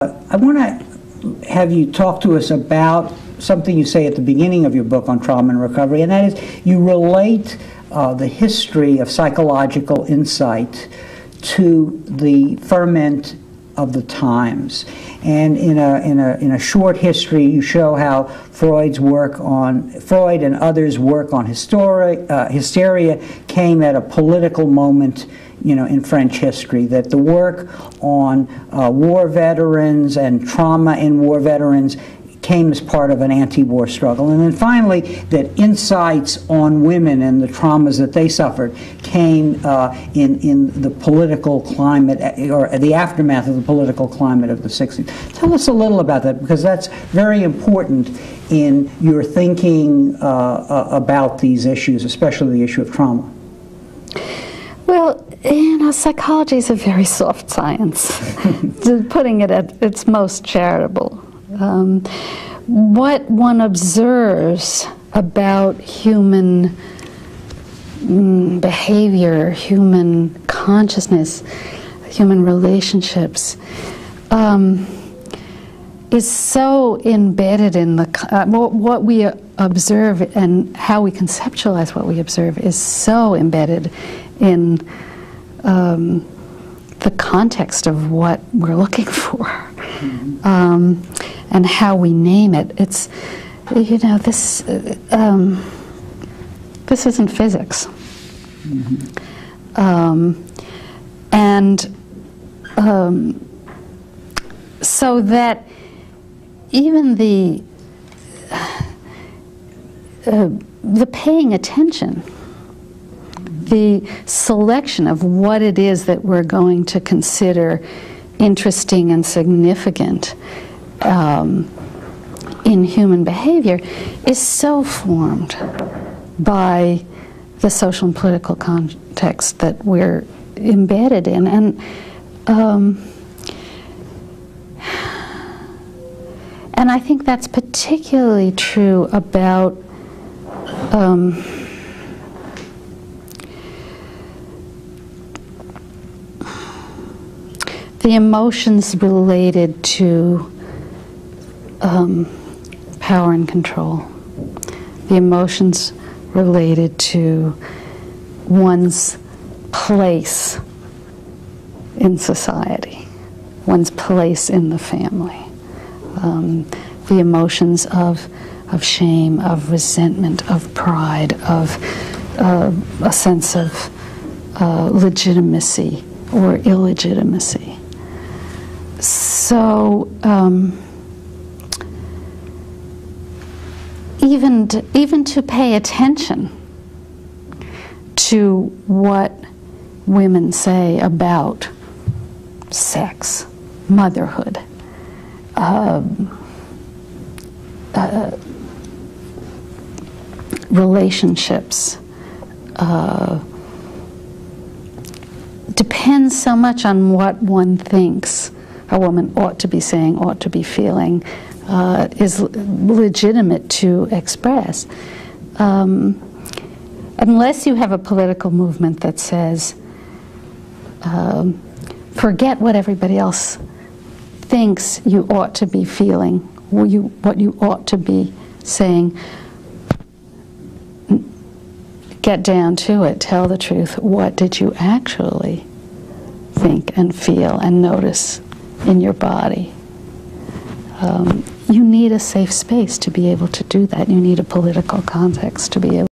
I want to have you talk to us about something you say at the beginning of your book on trauma and recovery, and that is you relate the history of psychological insight to the ferment of the times. And in a short history, you show how Freud and others' work on hysteria came at a political moment, in French history, that the work on war veterans and trauma in war veterans came as part of an anti-war struggle. And then finally, that insights on women and the traumas that they suffered came in the political climate, or the aftermath of the political climate of the 60s. Tell us a little about that, because that's very important in your thinking about these issues, especially the issue of trauma. Well, psychology is a very soft science, putting it at its most charitable. What one observes about human behavior, human consciousness, human relationships, is so embedded in what we observe, and how we conceptualize what we observe is so embedded in the context of what we're looking for. And how we name it. It's, this isn't physics. So that even the paying attention, the selection of what it is that we're going to consider interesting and significant in human behavior is so formed by the social and political context that we're embedded in. And I think that's particularly true about the emotions related to power and control, the emotions related to one's place in society, one's place in the family, the emotions of shame, of resentment, of pride, of a sense of legitimacy or illegitimacy. So even to pay attention to what women say about sex, motherhood, relationships, depends so much on what one thinks a woman ought to be saying, ought to be feeling, is legitimate to express. Unless you have a political movement that says, forget what everybody else thinks you ought to be feeling, what you ought to be saying, get down to it, tell the truth. What did you actually think and feel and notice in your body? You need a safe space to be able to do that. You need a political context to be able